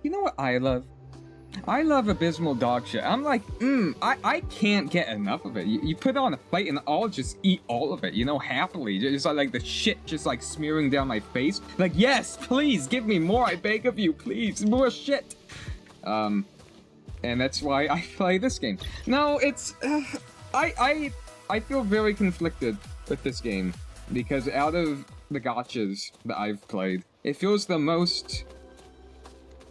You know what I love? I love abysmal dog shit. I'm like, I can't get enough of it. You put it on a plate and I'll just eat all of it, you know, happily. Just like the shit just like smearing down my face. Like, yes, please give me more. I beg of you, please, more shit. And that's why I play this game. No, it's I feel very conflicted with this game because out of the gachas that I've played, it feels the most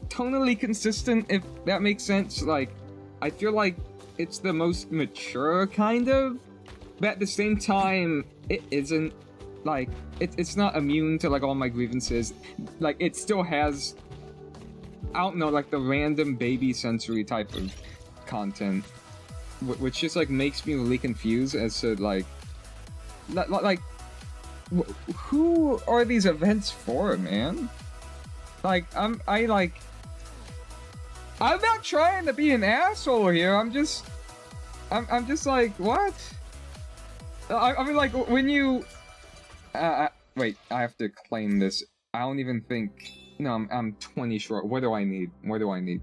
tonally consistent, if that makes sense. Like, I feel like it's the most mature, kind of, but at the same time, it isn't, like, it's not immune to, like, all my grievances. Like, it still has, I don't know, like, the random baby sensory type of content, which just, like, makes me really confused as to, like, who are these events for, man? Like, I'm not trying to be an asshole here. I'm just like, what? I mean, like, when you... wait, I have to claim this. I don't even think... No, I'm 20 short. What do I need? What do I need?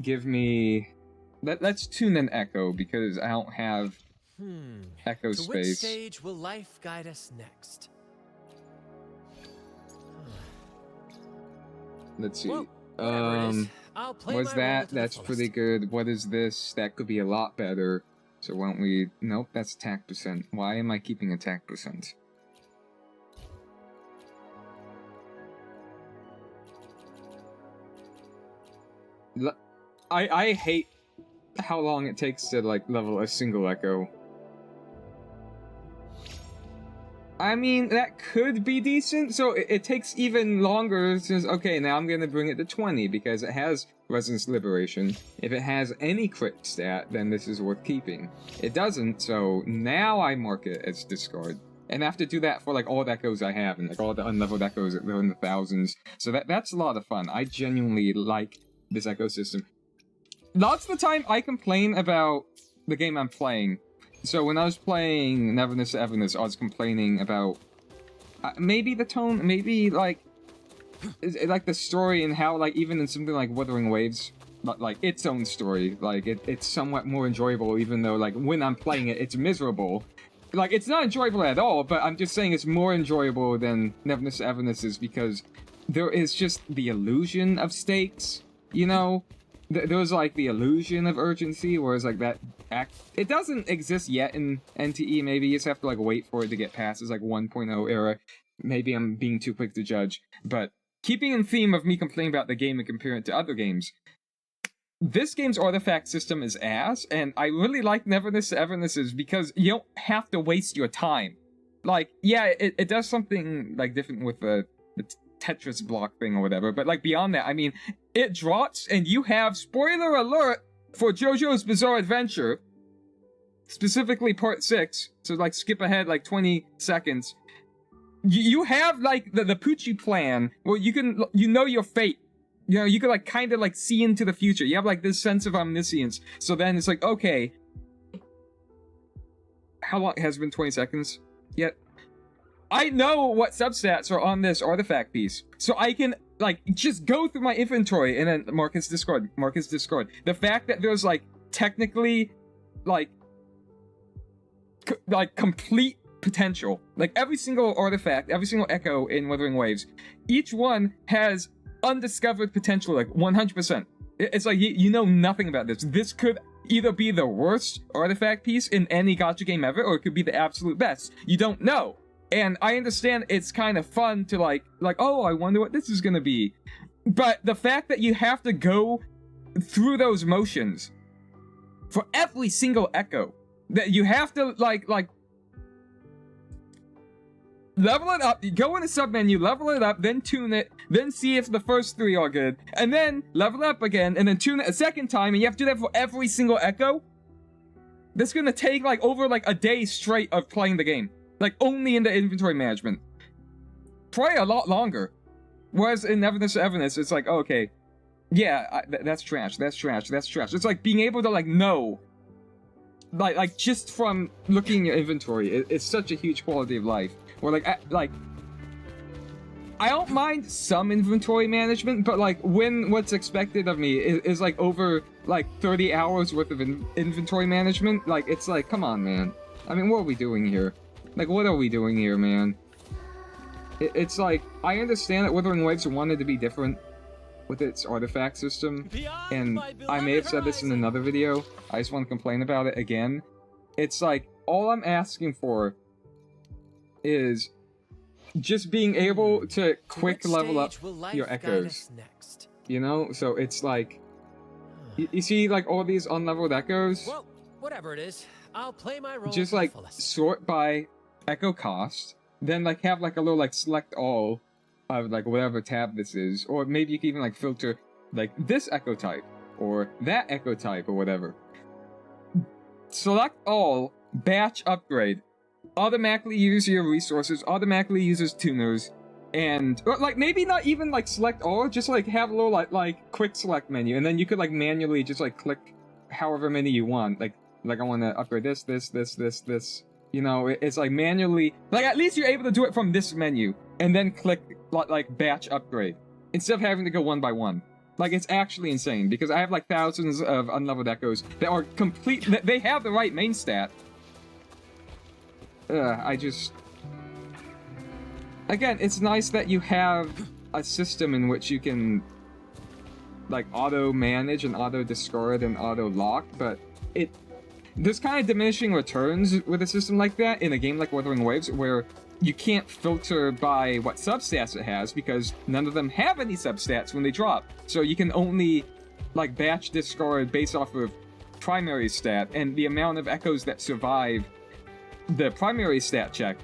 Give me... Let's tune in Echo, because I don't have Echo space. To which stage will life guide us next? Let's see. Well, whatever it is, I'll play what's my that? role to the That's fullest. pretty good. What is this? That could be a lot better. So why don't we... Nope, that's attack percent. Why am I keeping attack percent? I hate how long it takes to, like, level a single Echo. I mean, that could be decent, so it takes even longer since, okay, now I'm gonna bring it to 20, because it has Resonance Liberation. If it has any crit stat, then this is worth keeping. It doesn't, so now I mark it as discard. And I have to do that for, like, all the Echoes I have, and, like, all the unleveled Echoes that are in the thousands. So that's a lot of fun. I genuinely like this ecosystem. Lots of the time, I complain about the game I'm playing. So when I was playing Neverness to Everness, I was complaining about maybe the tone, maybe like the story, and how, like, even in something like Wuthering Waves, but like its own story, like it's somewhat more enjoyable, even though, like, when I'm playing it, it's miserable. Like, it's not enjoyable at all, but I'm just saying it's more enjoyable than Neverness to Everness is, because there is just the illusion of stakes, you know? There's, like, the illusion of urgency, whereas, like, that act... It doesn't exist yet in NTE, maybe. You just have to, like, wait for it to get past this, like, 1.0 era. Maybe I'm being too quick to judge. But keeping in theme of me complaining about the game and comparing it to other games, this game's artifact system is ass, and I really like Neverness to Everness's because you don't have to waste your time. Like, yeah, it does something, like, different with the Tetris block thing or whatever, but, like, beyond that, I mean, it drops and you have, spoiler alert, for JoJo's Bizarre Adventure, specifically part 6, so, like, skip ahead, like, 20 seconds, you have, like, the Poochie plan, where you can, you know your fate. You know, you can, like, kind of, like, see into the future. You have, like, this sense of omniscience. So then it's like, okay, how long has it been 20 seconds yet? I know what substats are on this artifact piece, so I can, like, just go through my inventory and then Marcus discard, Marcus discard. The fact that there's, like, technically, like complete potential. Like, every single artifact, every single Echo in Wuthering Waves, each one has undiscovered potential, like, 100%. It's like, you know nothing about this. This could either be the worst artifact piece in any gacha game ever, or it could be the absolute best. You don't know. And I understand it's kind of fun to, like, oh, I wonder what this is gonna be. But the fact that you have to go through those motions for every single Echo, that you have to, like, level it up, you go in the submenu, level it up, then tune it, then see if the first 3 are good, and then level it up again, and then tune it a second time, and you have to do that for every single Echo? That's gonna take, like, over, like, a day straight of playing the game. Like, only in the inventory management. Probably a lot longer. Whereas in Neverness to Everness, it's like, oh, okay, yeah, that's trash, that's trash, that's trash. It's like being able to, like, know, like just from looking at your inventory, it's such a huge quality of life. Or, like, I don't mind some inventory management, but like when what's expected of me is like over like 30 hours worth of inventory management, like it's like, come on, man. I mean, what are we doing here? Like, what are we doing here, man? It's like, I understand that Wuthering Waves wanted to be different with its artifact system, and I may have said this in another video. I just want to complain about it again. It's like, all I'm asking for is just being able to quick level up your echoes. You know? So it's like, you see like all these unleveled echoes? Well, whatever it is, I'll play my role. Just like sort by echo cost, then like have like a little like select all of like whatever tab this is, or maybe you can even like filter like this echo type or that echo type or whatever. Select all, batch upgrade, automatically use your resources, automatically uses tuners, and or, like maybe not even like select all, just like have a little like quick select menu, and then you could like manually just like click however many you want. Like I want to upgrade this. You know, it's like manually, like at least you're able to do it from this menu, and then click like batch upgrade, instead of having to go one by one. Like, it's actually insane, because I have like thousands of unleveled echoes that are complete, they have the right main stat. I just... Again, it's nice that you have a system in which you can like auto-manage and auto-discard and auto-lock, but there's kind of diminishing returns with a system like that in a game like Wuthering Waves, where you can't filter by what substats it has, because none of them have any substats when they drop. So you can only like batch discard based off of primary stat, and the amount of echoes that survive the primary stat check,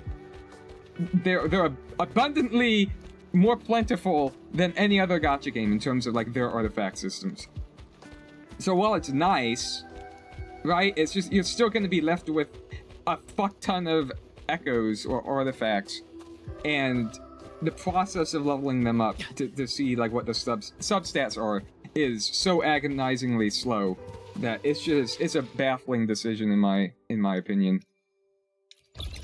they're abundantly more plentiful than any other gacha game in terms of like their artifact systems. So while it's nice, right, it's just you're still going to be left with a fuck ton of echoes or artifacts, and the process of leveling them up to see like what the substats are is so agonizingly slow that it's a baffling decision in my opinion.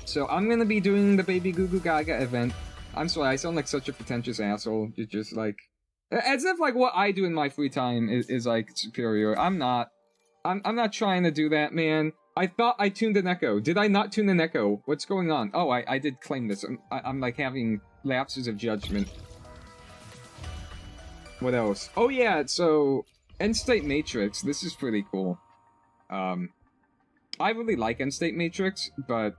So I'm gonna be doing the Baby Goo Goo Gaga event. I'm sorry, I sound like such a pretentious asshole. You're just like, as if like what I do in my free time is like superior. I'm not. I'm not trying to do that, man. I thought I tuned an echo. Did I not tune an echo? What's going on? Oh, I did claim this. I'm like having lapses of judgment. What else? Oh yeah, so End State Matrix. This is pretty cool. I really like End State Matrix, but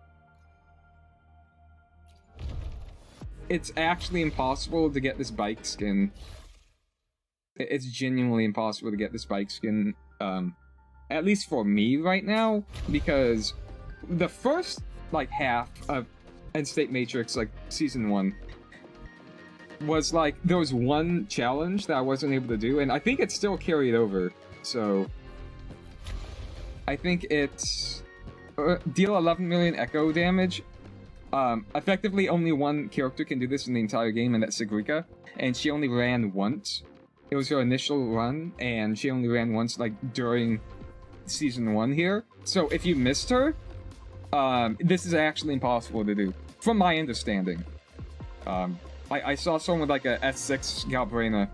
it's actually impossible to get this bike skin. It's genuinely impossible to get this bike skin. At least for me right now, because the first like half of End State Matrix, like season 1, was like there was one challenge that I wasn't able to do, and I think it's still carried over. So I think it's deal 11 million echo damage. Effectively, only one character can do this in the entire game, and that's Sigrika, and she only ran once. It was her initial run, and she only ran once, like during season 1 here. So if you missed her, this is actually impossible to do, from my understanding. I saw someone with like a S6 Galbrina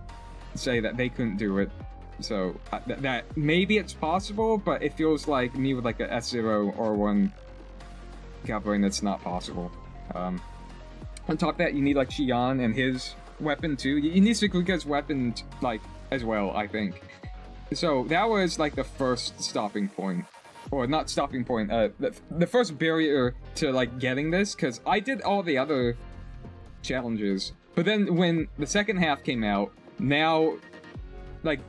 say that they couldn't do it, so that maybe it's possible, but it feels like me with like a S0 or 1 Galbrina, it's not possible. On top of that, you need like Xian and his weapon too. You need Sigrika's weapon like as well, I think. So that was like the first stopping point, or not stopping point, the first barrier to like getting this, because I did all the other challenges, but then when the second half came out, now like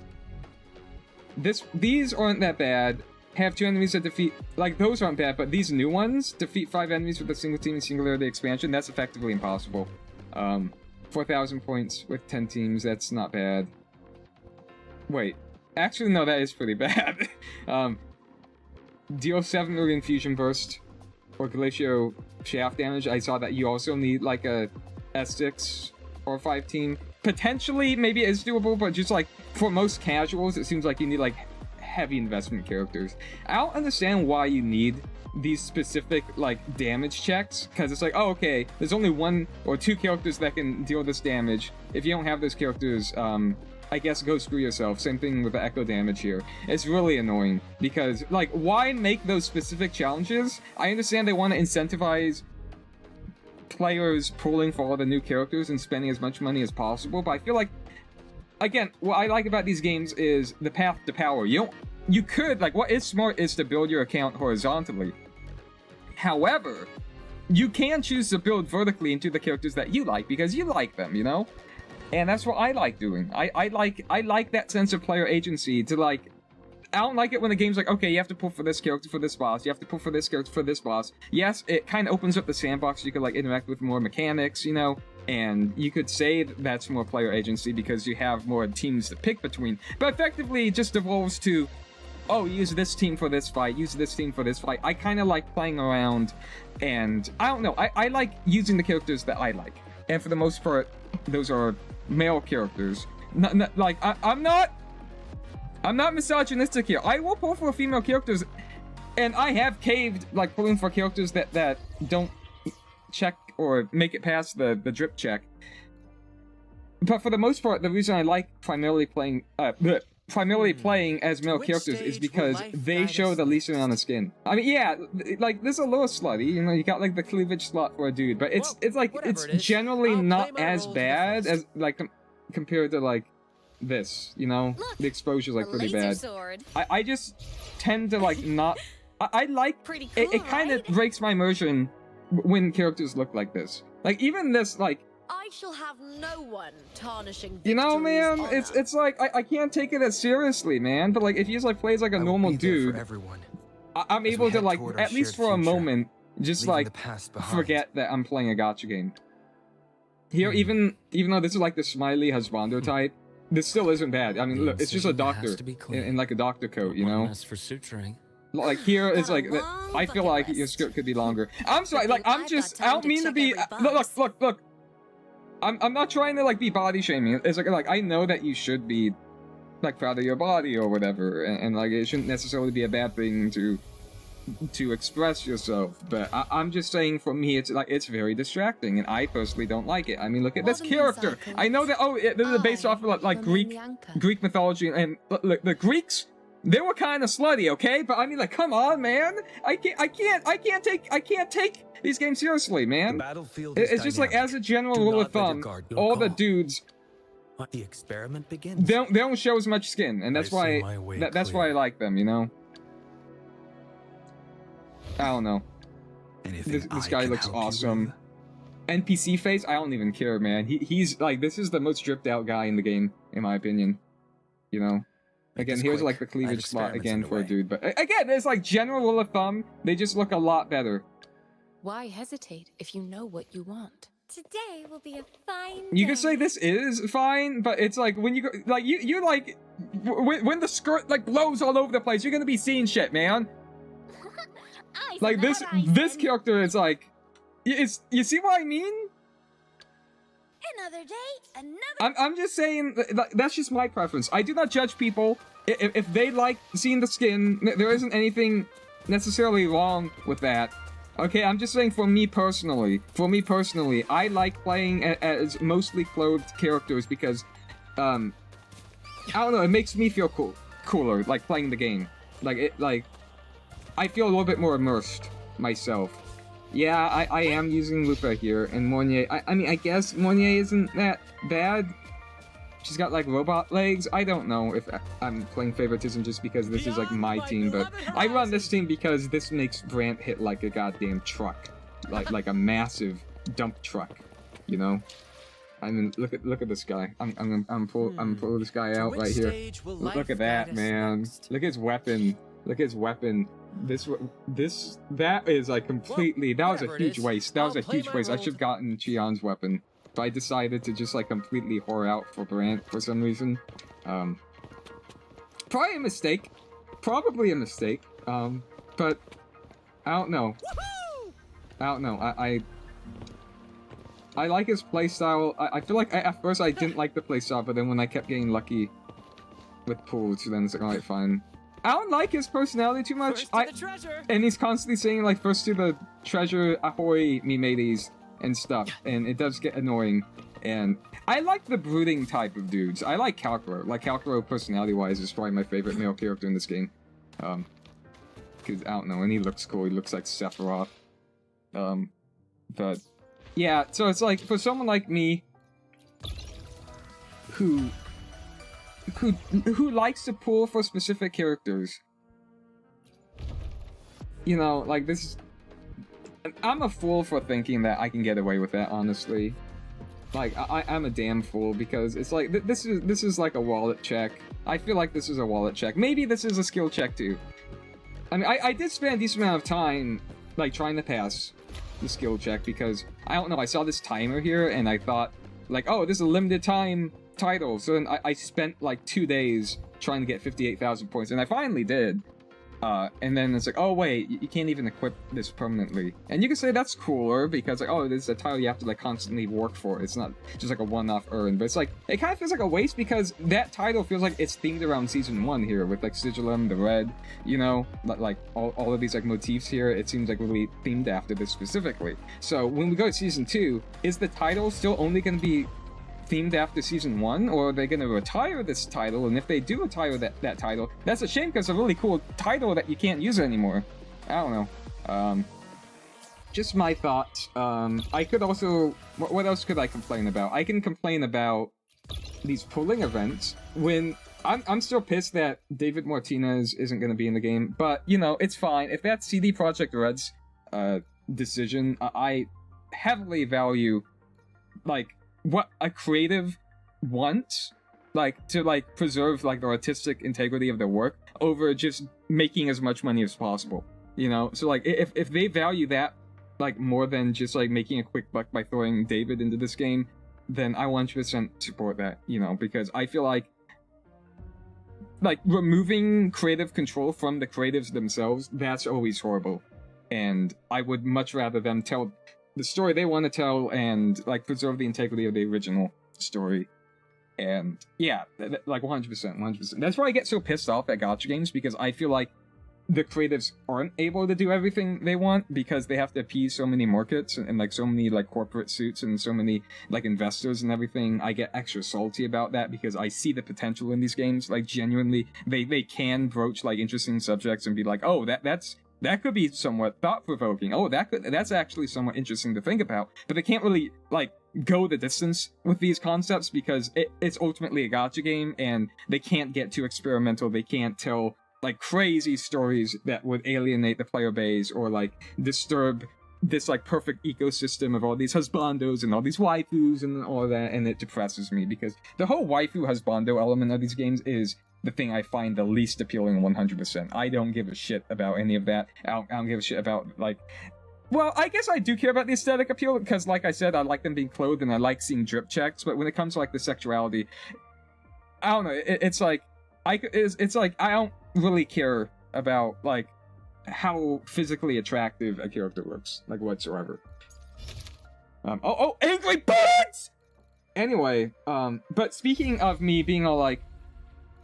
these aren't that bad. Have 2 enemies that defeat, like those aren't bad, but these new ones, defeat 5 enemies with a single team and singularity expansion, that's effectively impossible. 4,000 points with 10 teams, that's not bad. Wait. Actually, no, that is pretty bad. Deal 7 million fusion burst or glacio shaft damage. I saw that you also need like a S6 or 5 team. Potentially, maybe it's doable, but just like for most casuals, it seems like you need like heavy investment characters. I don't understand why you need these specific like damage checks, because it's like, oh, okay, there's only 1 or 2 characters that can deal this damage. If you don't have those characters, I guess go screw yourself. Same thing with the echo damage here. It's really annoying because, like, why make those specific challenges? I understand they want to incentivize players pulling for all the new characters and spending as much money as possible, but I feel like, again, what I like about these games is the path to power. You could, like, what is smart is to build your account horizontally. However, you can choose to build vertically into the characters that you like because you like them, you know? And that's what I like doing. I like that sense of player agency to, like, I don't like it when the game's like, okay, you have to pull for this character for this boss, you have to pull for this character for this boss. Yes, it kind of opens up the sandbox, you could, like, interact with more mechanics, you know? And you could say that's more player agency because you have more teams to pick between. But effectively, it just devolves to, oh, use this team for this fight, use this team for this fight. I kind of like playing around, and I don't know, I like using the characters that I like. And for the most part, those are male characters. I'm not misogynistic here. I will pull for female characters, and I have caved, like, pulling for characters that don't check or make it past the drip check. But for the most part, the reason I like primarily playing as male characters is because they show the least amount of skin. I mean, yeah, like, this is a little slutty, you know, you got, like, the cleavage slot for a dude, but it's like, it's generally not as bad as, like, compared to, like, this, you know? Look, the exposure's, like, pretty bad. Sword. I just tend to, like, not... I like... Pretty cool, it kind of right? breaks my immersion when characters look like this. Like, even this, like... I shall have no one tarnishing. You know, man, Victory's it's like, I can't take it as seriously, man, but, like, if he's, like, plays like a normal dude, I'm able to, like, at least for a moment, just, like, forget that I'm playing a gacha game. Here, even though this is, like, the smiley husbando type, this still isn't bad. I mean, look, it's just a doctor in like, a doctor coat, you know? For suturing. Like, here, it's like, Got a long I feel bucket like list. your skirt could be longer. I'm sorry, like, I've I'm got just, time I don't to mean to check be, every look, box. I'm not trying to, like, be body shaming. It's like, I know that you should be, like, proud of your body or whatever, and like, it shouldn't necessarily be a bad thing to express yourself, but I'm just saying, for me, it's like, it's very distracting, and I personally don't like it. I mean, look at this Wasn't in character. cycles. I know that, oh, this is based off of, like, Greek mythology, and look, the Greeks, they were kind of slutty, okay? But I mean, like, come on, man. I can't take these games seriously, man. It's just like, as a general rule of thumb, all the dudes, The experiment begins. they don't show as much skin, and that's I see why my way that's why I clear. like them, you know. I don't know. This guy looks awesome. NPC face, I don't even care, man. He's like, this is the most dripped out guy in the game, in my opinion. You know. Again, this here's quick. like the I have cleavage slot experiments again for a underway. dude, but again, it's like general rule of thumb. They just look a lot better. Why hesitate if you know what you want? Today will be a fine You day. could say this is fine, but it's like when you go, like you like when the skirt like blows all over the place, you're gonna be seeing shit, man. Eyes Like on this the horizon. character is like, you see what I mean? Another day, another. I'm just saying that's just my preference. I do not judge people if they like seeing the skin. There isn't anything necessarily wrong with that. Okay, I'm just saying for me personally, I like playing as mostly clothed characters because, I don't know, it makes me feel cooler, like playing the game. I feel a little bit more immersed myself. Yeah, I am using Lupa here, and Mournier, I mean, I guess Mournier isn't that bad. She's got, like, robot legs. I don't know if I'm playing favoritism just because this is, like, my team, but I run this team because this makes Brant hit like a goddamn truck. Like a massive dump truck, you know? I mean, look at this guy. I'm pull this guy out right here. Look at that, man. Look at his weapon. Look at his weapon. That is, like, completely... That was a huge waste. That was a huge waste. I should have gotten Chion's weapon. But I decided to just, like, completely whore out for Brant for some reason. Probably a mistake. But, I don't know. I like his playstyle. I feel like at first I didn't like the playstyle, but then when I kept getting lucky with pulls, then it's like, alright, fine. I don't like his personality too much. First to the treasure. And he's constantly saying like first to the treasure, ahoy, me mateys, and stuff. And it does get annoying. And I like the brooding type of dudes. I like Kalkro. Like Kalkro personality-wise is probably my favorite male character in this game. Because I don't know, and he looks cool. He looks like Sephiroth. But yeah, so it's like for someone like me who likes to pull for specific characters, you know, like this is, I'm a fool for thinking that I can get away with that, honestly. Like I'm a damn fool, because it's like this is like a wallet check. I feel like this is a wallet check. Maybe this is a skill check too. I mean, I did spend a decent amount of time like trying to pass the skill check, because I don't know, I saw this timer here and I thought like, oh, this is a limited time title. So then I spent like 2 days trying to get 58,000 points, and I finally did. And then it's like, oh wait, you can't even equip this permanently. And you can say that's cooler, because like, oh, this is a title you have to like constantly work for. It's not just like a one-off earn, but it's like, it kind of feels like a waste, because that title feels like it's themed around Season 1 here, with like Sigillum, the red, you know, like all of these like motifs here, it seems like really themed after this specifically. So when we go to Season 2, is the title still only going to be themed after Season 1, or are they going to retire this title? And if they do retire that title, that's a shame, because it's a really cool title that you can't use anymore. I don't know. Just my thoughts. I could also... What else could I complain about? I can complain about these pulling events, when I'm still pissed that David Martinez isn't going to be in the game, but, you know, it's fine. If that's CD Projekt Red's decision, I heavily value, like, what a creative wants, like, to like preserve like the artistic integrity of their work over just making as much money as possible, you know. So like if they value that like more than just like making a quick buck by throwing David into this game, then I 100% support that, you know, because I feel like removing creative control from the creatives themselves, that's always horrible. And I would much rather them tell the story they want to tell and like preserve the integrity of the original story. And yeah, like 100%. That's why I get so pissed off at gacha games, because I feel like the creatives aren't able to do everything they want, because they have to appease so many markets and like so many like corporate suits and so many like investors and everything. I get extra salty about that, because I see the potential in these games. Like genuinely, they can broach like interesting subjects and be like, oh, that could be somewhat thought-provoking. Oh, that's actually somewhat interesting to think about. But they can't really, like, go the distance with these concepts, because it's ultimately a gacha game, and they can't get too experimental. They can't tell, like, crazy stories that would alienate the player base, or, like, disturb this, like, perfect ecosystem of all these husbandos and all these waifus and all that, and it depresses me, because the whole waifu-husbando element of these games is the thing I find the least appealing 100%. I don't give a shit about any of that. I don't give a shit about, like... Well, I guess I do care about the aesthetic appeal, because, like I said, I like them being clothed and I like seeing drip checks, but when it comes to, like, the sexuality, I don't know, it's like... It's like, I don't really care about, like, how physically attractive a character looks, like, whatsoever. Angry birds! Anyway, but speaking of me being all, like,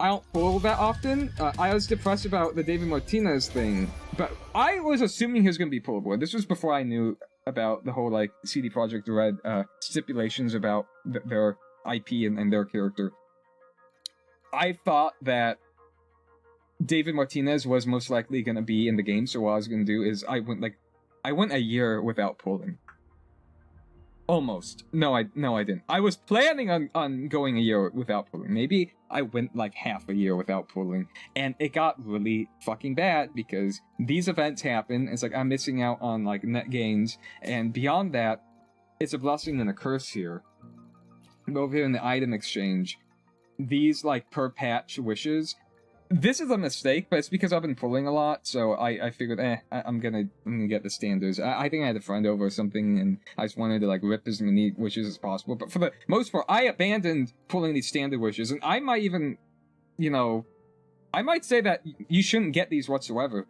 I don't pull that often. I was depressed about the David Martinez thing, but I was assuming he was going to be pullable. This was before I knew about the whole, like, CD Projekt Red stipulations about their IP and their character. I thought that David Martinez was most likely going to be in the game, so what I was going to do is I went a year without pulling. Almost. No, I didn't. I was planning on going a year without pulling. Maybe I went like half a year without pulling. And it got really fucking bad, because these events happen. It's like I'm missing out on like net gains. And beyond that, it's a blessing and a curse here. Over here in the item exchange, these like per patch wishes, this is a mistake, but it's because I've been pulling a lot, so I figured, I'm gonna get the standards. I think I had a friend over or something, and I just wanted to, like, rip as many wishes as possible, but for the most part, I abandoned pulling these standard wishes, and I might even, you know, I might say that you shouldn't get these whatsoever.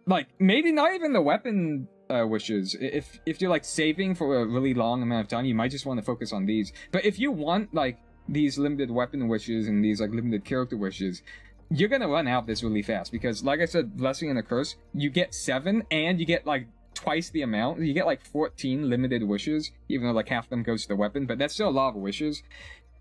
Like, maybe not even the weapon wishes. If you're, like, saving for a really long amount of time, you might just want to focus on these. But if you want, like, these limited weapon wishes and these, like, limited character wishes, you're gonna run out this really fast because, like I said, Blessing and a Curse, you get 7 and you get like twice the amount. You get like 14 limited wishes, even though like half of them goes to the weapon, but that's still a lot of wishes.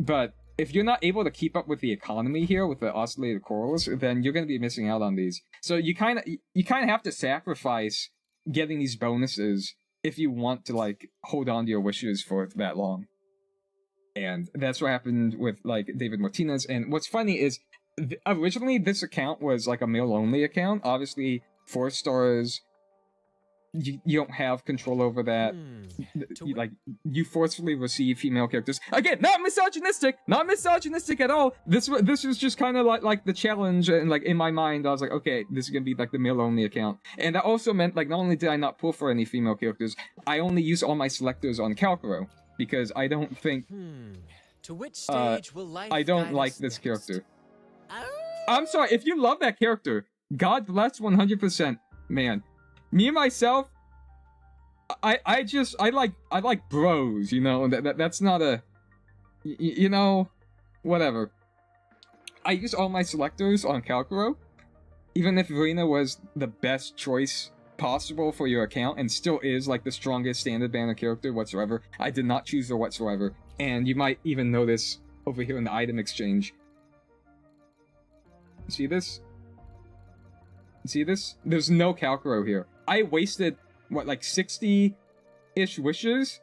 But if you're not able to keep up with the economy here with the oscillated corals, then you're gonna be missing out on these. So you kind of have to sacrifice getting these bonuses if you want to like hold on to your wishes for that long. And that's what happened with like David Martinez. And what's funny is originally this account was like a male only account. Obviously 4 stars, you don't have control over that. You forcefully receive female characters. Again, not misogynistic at all. This was just kind of like the challenge, and like in my mind I was like, okay, this is gonna be like the male only account. And that also meant like not only did I not pull for any female characters, I only use all my selectors on Calcaro because I don't think To which stage will life I don't guide like us this next? character. Oh. I'm sorry, if you love that character, God bless 100%. Man, me and myself, I like bros, you know, that's not a, you know, whatever. I use all my selectors on Calcaro, even if Verena was the best choice possible for your account and still is like the strongest standard banner character whatsoever. I did not choose her whatsoever, and you might even notice over here in the item exchange. See this? See this? There's no Calcaro here. I wasted, what, like 60-ish wishes?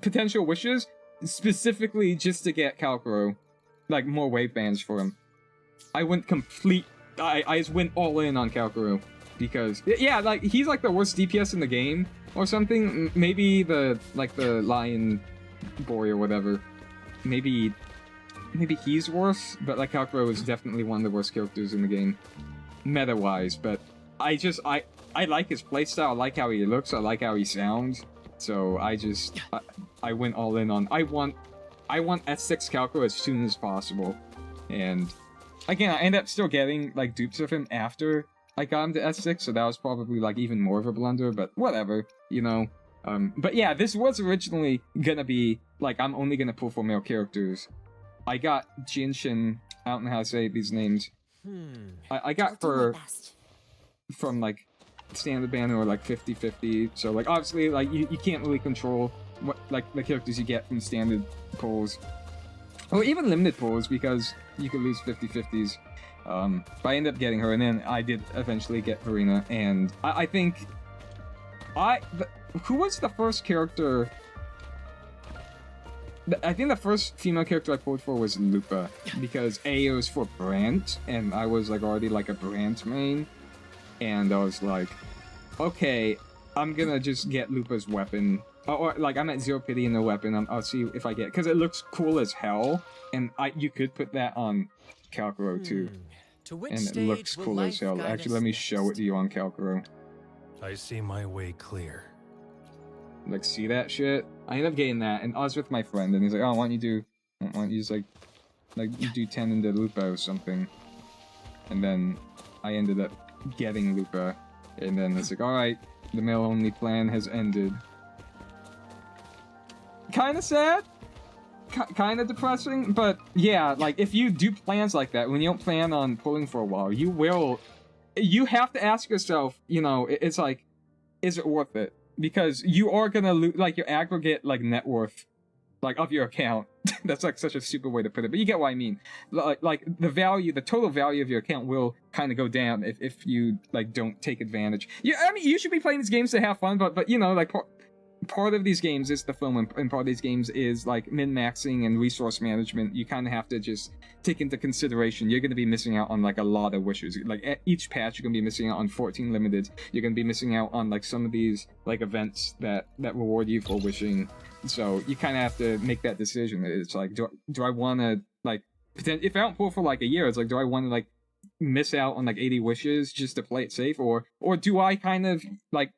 Potential wishes? Specifically just to get Calcaro. Like, more wave bands for him. I went complete... I just went all in on Calcaro. Because, yeah, like, he's like the worst DPS in the game, or something. Maybe the Lion Boy or whatever. Maybe he's worse, but like Calcaro is definitely one of the worst characters in the game, meta-wise. But I like his playstyle, I like how he looks, I like how he sounds. So I went all in on. I want S6 Calcaro as soon as possible. And again, I ended up still getting like dupes of him after I got him to S6, so that was probably like even more of a blunder. But whatever, you know. But yeah, this was originally gonna be like I'm only gonna pull for male characters. I got Jinshin, I don't know how to say these names. I got her from like standard banner or like 50-50. So like obviously like you can't really control what like the characters you get from standard pulls. Or even limited pulls because you could lose 50-50s. But I ended up getting her, and then I did eventually get Verena, and I think who was the first character? I think the first female character I pulled for was Lupa, because A, it was for Brant, and I was like already like a Brant main, and I was like, okay, I'm gonna just get Lupa's weapon, or like I'm at 0 pity in the weapon. I'll see if I get, because it looks cool as hell, and you could put that on Calcaro too, and it looks cool as hell. Actually, let me show it to you on Calcaro. I see my way clear. Like, see that shit? I ended up getting that, and I was with my friend, and he's like, oh, why don't you just like you do 10 into Lupa or something. And then I ended up getting Lupa, and then it's like, alright, the male-only plan has ended. Kinda sad? Kinda depressing, but yeah, like, if you do plans like that, when you don't plan on pulling for a while, you have to ask yourself, you know, it's like, is it worth it? Because you are gonna lose, like, your aggregate, like, net worth, like, of your account. That's, like, such a stupid way to put it, but you get what I mean. Like, the total value of your account will kind of go down if you, like, don't take advantage. Yeah, I mean, you should be playing these games to have fun, but you know, like, part of these games is the film, and part of these games is, like, min-maxing and resource management. You kind of have to just take into consideration you're going to be missing out on, like, a lot of wishes. Like, at each patch, you're going to be missing out on 14 limited. You're going to be missing out on, like, some of these, like, events that reward you for wishing. So you kind of have to make that decision. It's like, do I want to, like, if I don't pull for, like, a year, it's like, do I want to, like, miss out on, like, 80 wishes just to play it safe? Or do I kind of, like,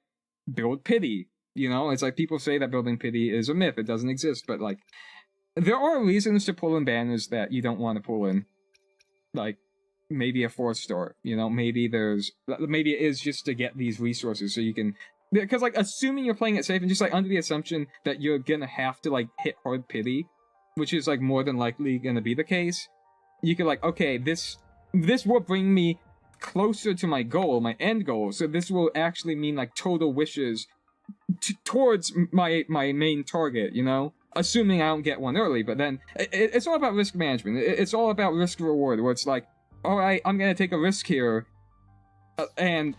build pity? You know, it's like people say that building pity is a myth. It doesn't exist. But, like, there are reasons to pull in banners that you don't want to pull in. Like, maybe a 4-star. You know, maybe it is just to get these resources so you can... Because, like, assuming you're playing it safe and just, like, under the assumption that you're gonna have to, like, hit hard pity, which is, like, more than likely gonna be the case, you could, like, okay, this this will bring me closer to my goal, my end goal. So this will actually mean like total wishes towards my main target, you know? Assuming I don't get one early, but then it's all about risk management. It's all about risk reward, where it's like, all right, I'm gonna take a risk here, and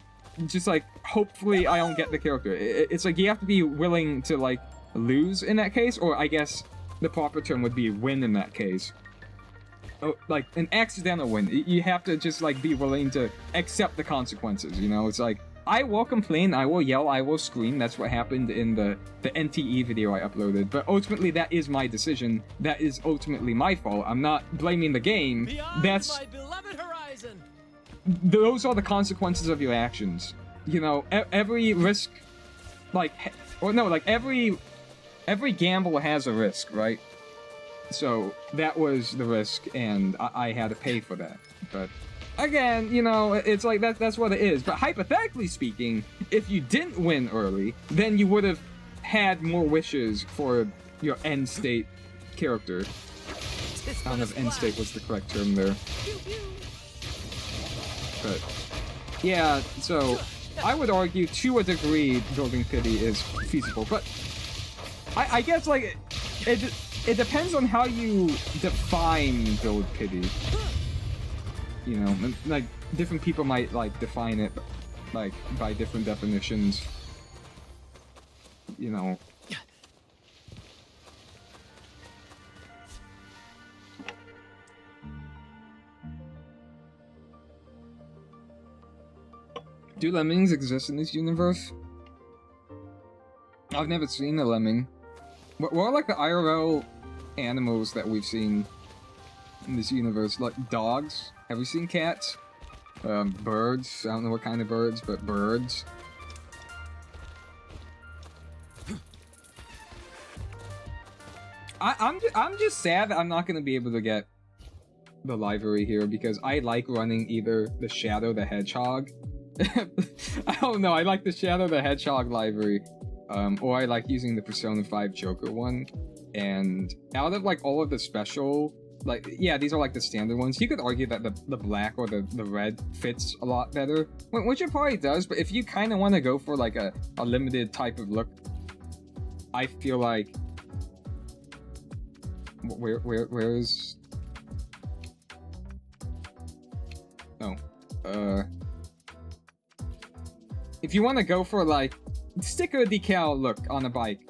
just like hopefully I don't get the character. It's like you have to be willing to like lose in that case, or I guess the proper term would be win in that case. Oh, like an accidental win. You have to just like be willing to accept the consequences. You know, it's like, I will complain, I will yell, I will scream. That's what happened in the NTE video I uploaded. But ultimately, that is my decision. That is ultimately my fault. I'm not blaming the game. That's my beloved horizon. Those are the consequences of your actions. You know, every risk, like, or no, like every gamble has a risk, right? So that was the risk, and I had to pay for that. But again, you know, it's like that's what it is. But hypothetically speaking, if you didn't win early, then you would have had more wishes for your end state character. I don't know if end state was the correct term there. But yeah, so I would argue to a degree building pity is feasible. But I guess like it depends on how you define build pity. You know, like, different people might, like, define it, like, by different definitions. You know. Do lemmings exist in this universe? I've never seen a lemming. What are, like, the IRL animals that we've seen in this universe? Like, dogs? Have we seen cats? Birds. I don't know what kind of birds, but birds. I'm just sad that I'm not gonna be able to get the library here because I like running either the Shadow the Hedgehog. I don't know. I like the Shadow the Hedgehog library, or I like using the Persona 5 Joker one. And out of like all of the special. Like, yeah, these are like the standard ones. You could argue that the black or the red fits a lot better, which it probably does, but if you kind of want to go for like a limited type of look, I feel like... Where is... Oh. If you want to go for like sticker decal look on a bike,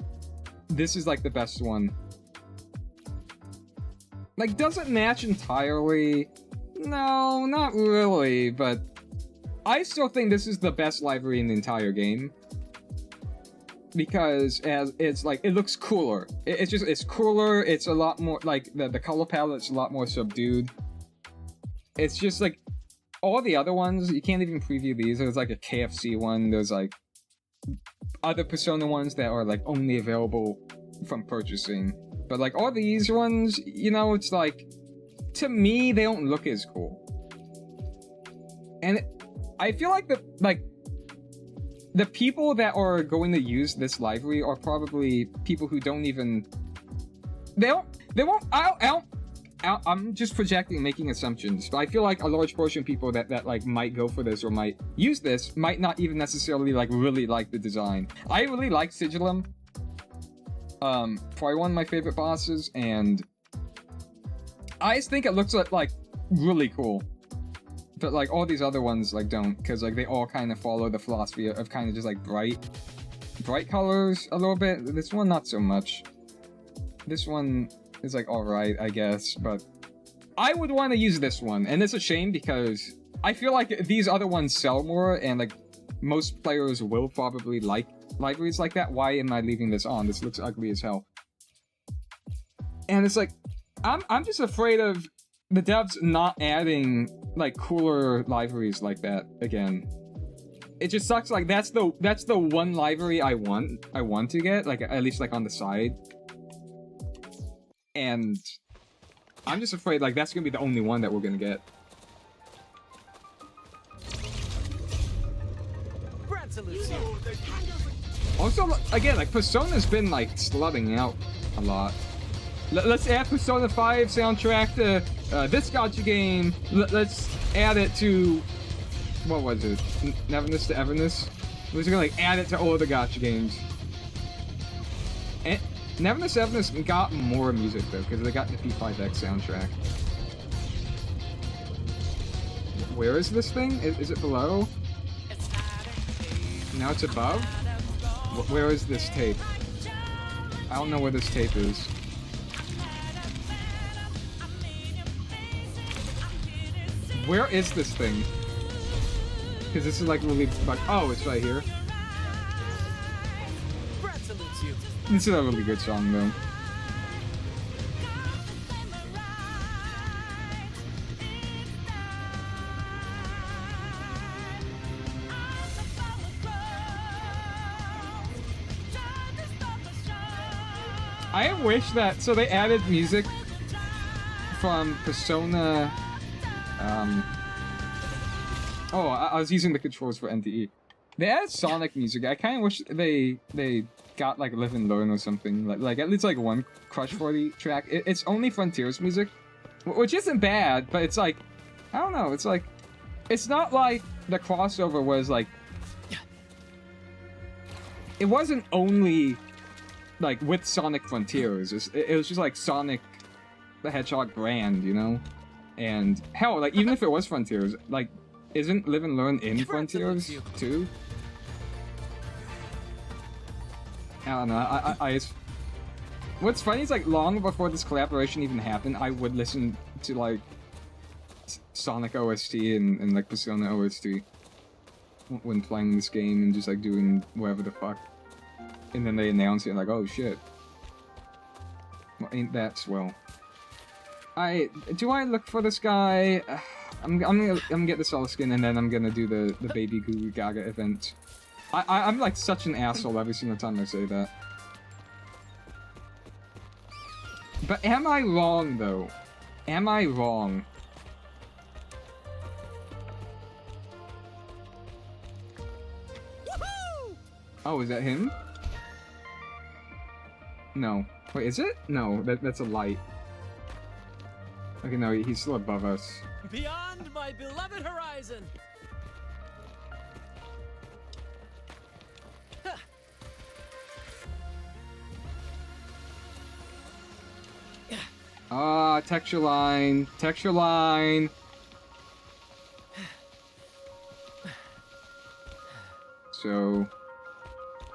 this is like the best one. Like, does it match entirely? No, not really, but I still think this is the best library in the entire game. Because as it's like, it looks cooler. It's cooler, it's a lot more, like, the color palette's a lot more subdued. It's just like, all the other ones, you can't even preview these. There's like a KFC one, there's like other Persona ones that are like only available from purchasing. But like all these ones, you know, it's like, to me, they don't look as cool. And I feel like the people that are going to use this library are probably people who don't even, I'm just projecting, making assumptions, but I feel like a large portion of people that like might go for this or might use this might not even necessarily like really like the design. I really like Sigillum. Probably one of my favorite bosses, and I just think it looks like really cool. But like all these other ones like don't, because like they all kind of follow the philosophy of kind of just like bright colors a little bit. This one not so much. This one is like alright, I guess, but I would want to use this one, and it's a shame because I feel like these other ones sell more, and like most players will probably like libraries like that. Why am I leaving this on? This looks ugly as hell. And it's like, I'm just afraid of the devs not adding like cooler libraries like that again. It just sucks. Like that's the one library I want to get, like at least like on the side. And I'm just afraid like that's gonna be the only one that we're gonna get. Also, again, like Persona's been like slutting out a lot. Let's add Persona 5 soundtrack to this gacha game, let's add it to, what was it? Neverness to Everness? We're just gonna like add it to all the gacha games. And Neverness to Everness got more music though, because they got the P5X soundtrack. Where is this thing? Is it below? Now it's above? Where is this tape? I don't know where this tape is. Where is this thing? Because this is like really like, oh, it's right here. This is a really good song though. I wish that, so they added music from Persona, oh, I was using the controls for NTE. They added Sonic music. I kind of wish they got like Live and Learn or something, like at least like one Crush 40 track. It's only Frontiers music, which isn't bad, but it's like, I don't know, it's like, it's not like the crossover was like, it wasn't only like with Sonic Frontiers, it was just like Sonic the Hedgehog brand, you know? And hell, like even if it was Frontiers, like isn't Live and Learn in Frontiers too? I don't know, I just... What's funny is like long before this collaboration even happened, I would listen to like Sonic OST and like Persona OST when playing this game and just like doing whatever the fuck. And then they announce it like, oh shit. Well, ain't that swell. Do I look for this guy? I'm gonna get the Soul Skin and then I'm gonna do the Baby Goo Gaga event. I'm like such an asshole every single time I say that. But am I wrong though? Am I wrong? Oh, is that him? No. Wait, is it? No, that's a light. Okay, no, he's still above us. Beyond my beloved horizon. Ah, texture line. Texture line. So,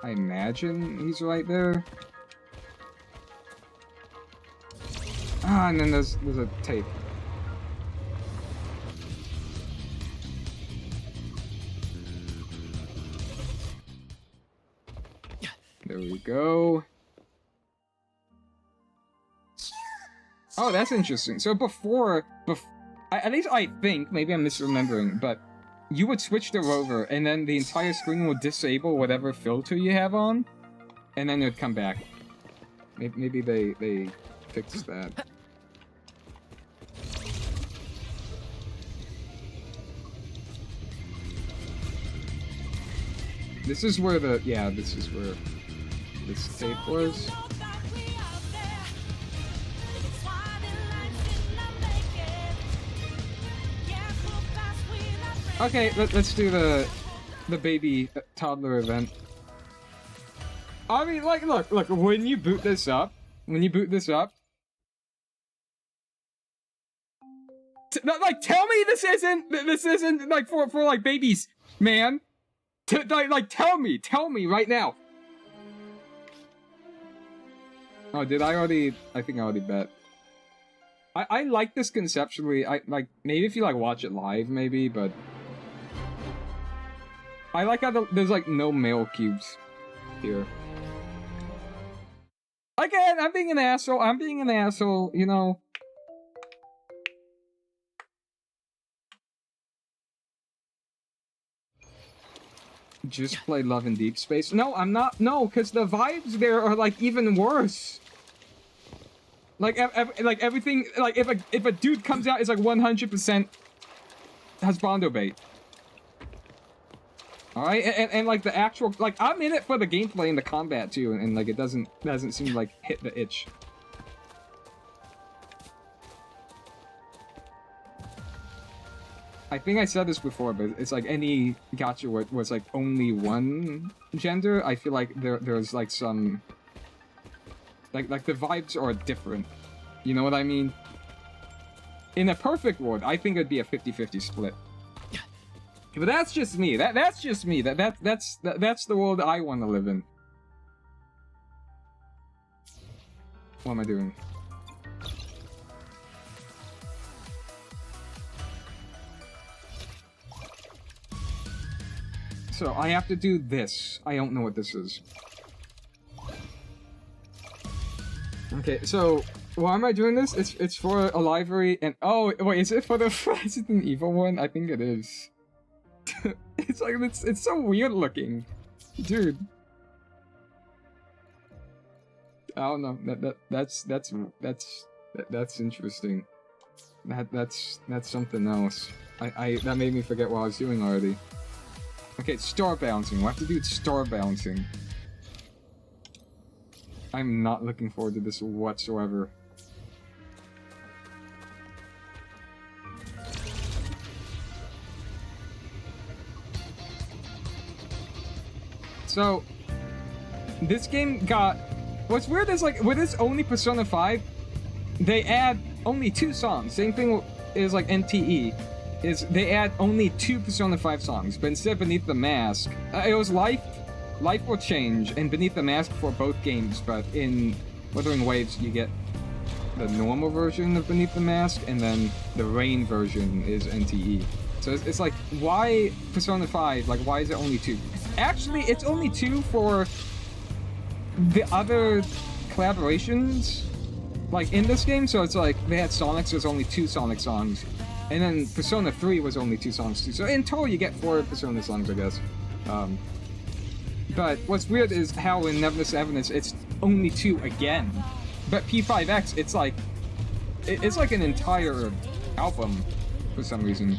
I imagine he's right there. Ah, and then there's a tape. There we go. Oh, that's interesting. So before at least I think, maybe I'm misremembering, but you would switch the rover, and then the entire screen would disable whatever filter you have on, and then it would come back. Maybe they fixed that. This is where this is where this tape was. Okay, let's do the baby toddler event. I mean, like, look, when you boot this up, like, tell me this isn't like for like babies, man. Like, tell me right now. Oh, did I already? I think I already bet. I like this conceptually. I like, maybe if you like watch it live, maybe, but I like how there's like no male cubes here. Again, I'm being an asshole, you know. Just play Love in Deep Space. No, I'm not. No, because the vibes there are like even worse. Like, everything. Like, if a dude comes out, it's like 100% husbando bait. All right, and like the actual, like, I'm in it for the gameplay and the combat too, and like it doesn't seem like hit the itch. I think I said this before, but it's like any gacha was like only one gender. I feel like there's like some like the vibes are different. You know what I mean? In a perfect world, I think it'd be a 50-50 split. But that's just me. That's just me. That's the world I want to live in. What am I doing? So I have to do this. I don't know what this is. Okay, so why am I doing this? It's for a library and oh wait, is it for the Resident Evil one? I think it is. It's like it's so weird looking, dude. I don't know. That's interesting. That's something else. I that made me forget what I was doing already. Okay, star bouncing. We'll have to do star bouncing. I'm not looking forward to this whatsoever. So, this game got... What's weird is, like, with this only Persona 5, they add only 2 songs. Same thing is, like, NTE. Is they add only 2 Persona 5 songs, but instead Beneath the Mask, it was Life Will Change, and Beneath the Mask for both games, but in Wuthering Waves you get the normal version of Beneath the Mask, and then the Rain version is NTE. So it's like, why Persona 5, like why is it only 2? Actually, it's only 2 for the other collaborations, like in this game, so it's like, they had Sonic, so there's only 2 Sonic songs. And then Persona 3 was only 2 songs too. So in total you get 4 Persona songs, I guess. But what's weird is how in Neverless Evidence it's only 2 again. But P5X, it's like an entire album for some reason.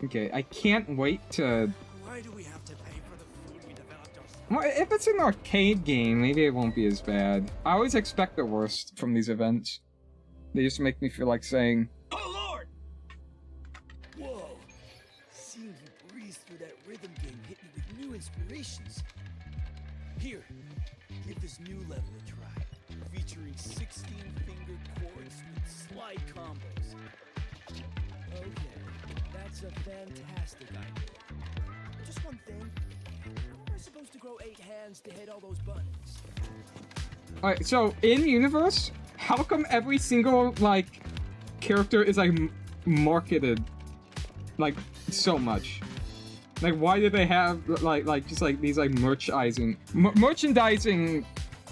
Okay, I can't wait to... Why do we have to pay for the food we developed ourselves? Well, if it's an arcade game, maybe it won't be as bad. I always expect the worst from these events. They just make me feel like saying, Oh Lord! Whoa! Seeing you breeze through that rhythm game hit me with new inspirations. Here, give this new level a try, featuring 16-finger chords with slide combos. Okay. That's a fantastic idea. Just one thing. How am I supposed to grow 8 hands to hit all those buttons? Alright, so in universe, how come every single like character is like marketed like so much? Like why do they have like just like these like merchandising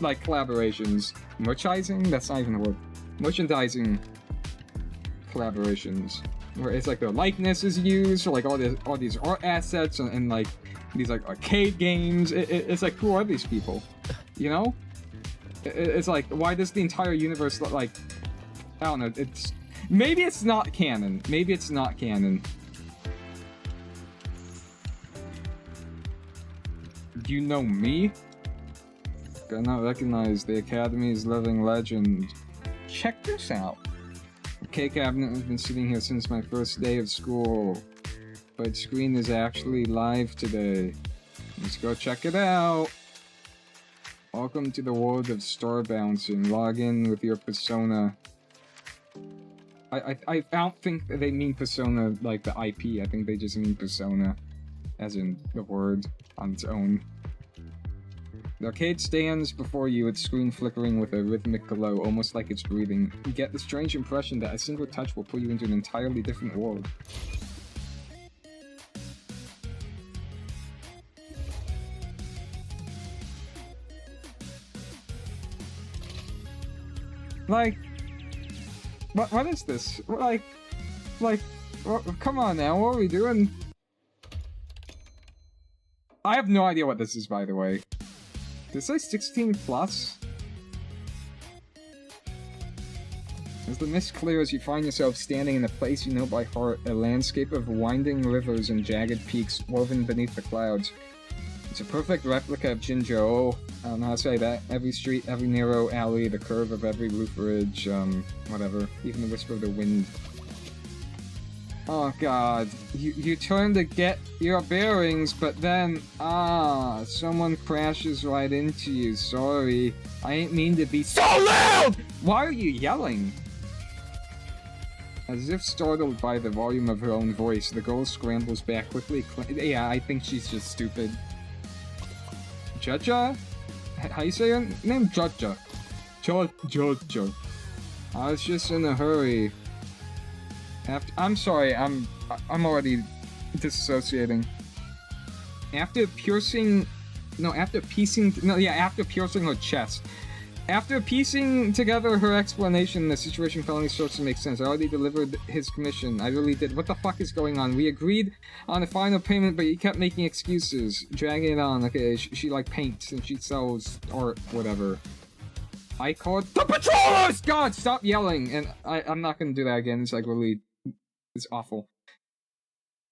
like collaborations? Merchandising? That's not even a word. Merchandising collaborations. Where it's like their likeness is used, or like all these art assets, and like these like arcade games. It's like, who are these people? You know? It's like, why does the entire universe look like? I don't know. Maybe it's not canon. Maybe it's not canon. Do you know me? I not recognize the Academy's living legend. Check this out. The K cabinet has been sitting here since my first day of school, but its screen is actually live today. Let's go check it out. Welcome to the world of star bouncing. Log in with your persona. I don't think that they mean persona like the IP. I think they just mean persona, as in the word on its own. The arcade stands before you, its screen flickering with a rhythmic glow, almost like it's breathing. You get the strange impression that a single touch will pull you into an entirely different world. Like, what is this? Like, come on now, what are we doing? I have no idea what this is, by the way. Did it say 16 plus? As the mist clears, you find yourself standing in a place you know by heart, a landscape of winding rivers and jagged peaks woven beneath the clouds. It's a perfect replica of Jinzhou. I don't know how to say that. Every street, every narrow alley, the curve of every roof ridge, whatever. Even the whisper of the wind. Oh god. You turn to get your bearings, but then, someone crashes right into you. Sorry. I ain't mean to be so loud! Why are you yelling? As if startled by the volume of her own voice, the girl scrambles back quickly. Yeah, I think she's just stupid. Jaja? How you say her name? Jaja. Jaja. I was just in a hurry. I'm sorry, I'm already disassociating. After piecing her chest. After piecing together her explanation, the situation finally starts to make sense. I already delivered his commission. I really did. What the fuck is going on? We agreed on a final payment, but you kept making excuses. Dragging it on. Okay, she like paints and she sells art, whatever. I called the patrollers! God, stop yelling! And I'm not gonna do that again. It's like really... It's awful.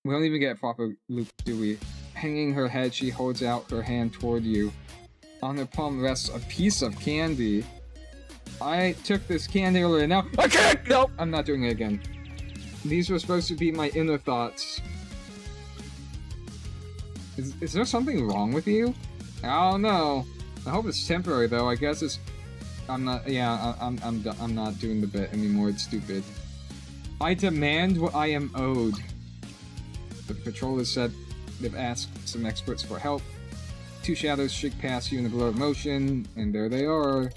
We don't even get a proper loop, do we? Hanging her head, she holds out her hand toward you. On her palm rests a piece of candy. I took this candy earlier. Now I can't! Nope! I'm not doing it again. These were supposed to be my inner thoughts. Is there something wrong with you? I don't know. I hope it's temporary though. I guess it's... I'm not... Yeah, I'm not doing the bit anymore. It's stupid. I demand what I am owed. The patrollers said they've asked some experts for help. Two shadows shake past you in a blur of motion, and there they are.